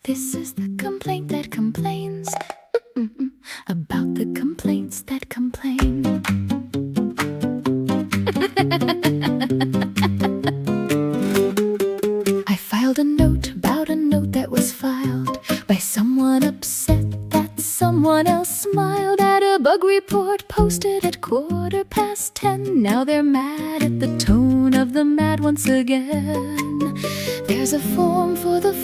This is the complaint that complains about the complaints that complain. I filed a note about a note that was filed by someone upset that someone else smiled at a bug report posted at 10:15. Now they're mad at the tone of the mad once again. There's a form for the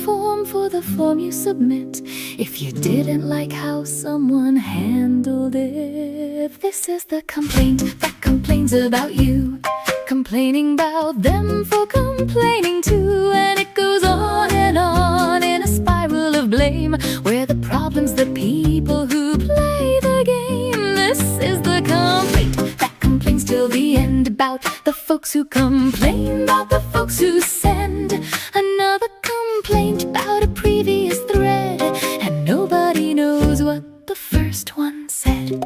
form you submit if you didn't like how someone handled it. This is the complaint that complains about you, complaining about them for complaining too. And it goes on in a spiral of blame, where the problem's the people who play the game. This is the complaint that complains till the end, about the folks who complain about the folks who send another complaint about a previous thread, and nobody knows what the first one said.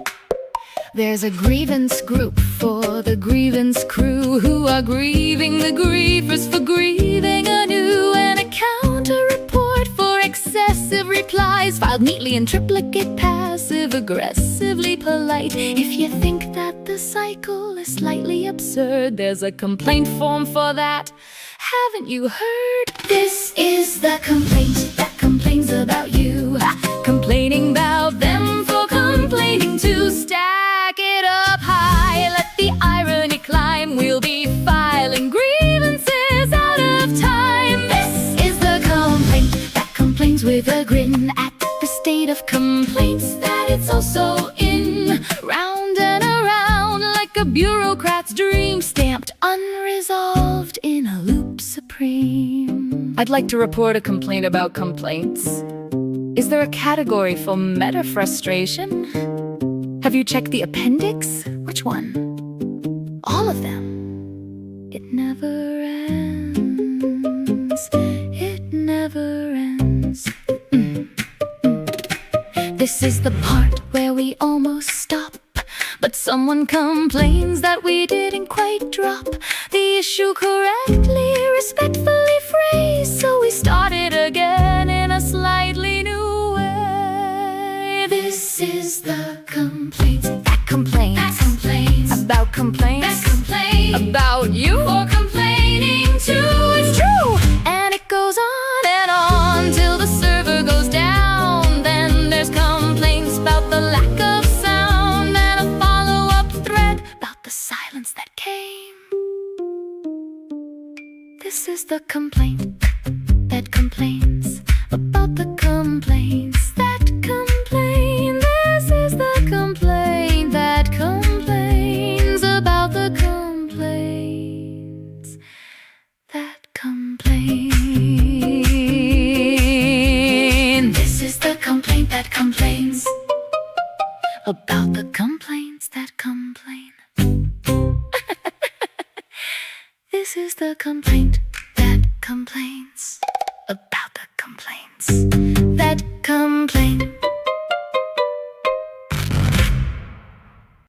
There's a grievance group for the grievance crew, who are grieving the grievers for grieving anew, and a counter report for excessive replies, filed neatly in triplicate, passive-aggressively polite. If you think that the cycle is slightly absurd, there's a complaint form for that. Haven't you heard? This is the complaint that complains about you, complaining about them for complaining too. Stack it up high, let the irony climb. We'll be filing grievances out of time. This is the complaint that complains with a grin at the state of complaints that it's also in. Round and around like a bureaucrat's dream, stamped unresolved in a loop supreme. I'd like to report a complaint about complaints. Is there a category for meta frustration? Have you checked the appendix? Which one? All of them. It never ends. It never ends. This is the part where we almost stop, but someone complains that we didn't quite drop the issue correctly, respectfully phrased, so we started again in a slightly new way. This is the complaint that complains, about complaints, that complain about you for complaining too. It's true, and it goes on till the server goes down. Then there's complaints about the lack of sound, and a follow-up thread about the silence that came. This is the complaint that complains about the complaints that complain. This is the complaint that complains about the complaints that complain. This is the complaint that complains about the complaints that complain. This is the complaint that complains about the complaints that complain.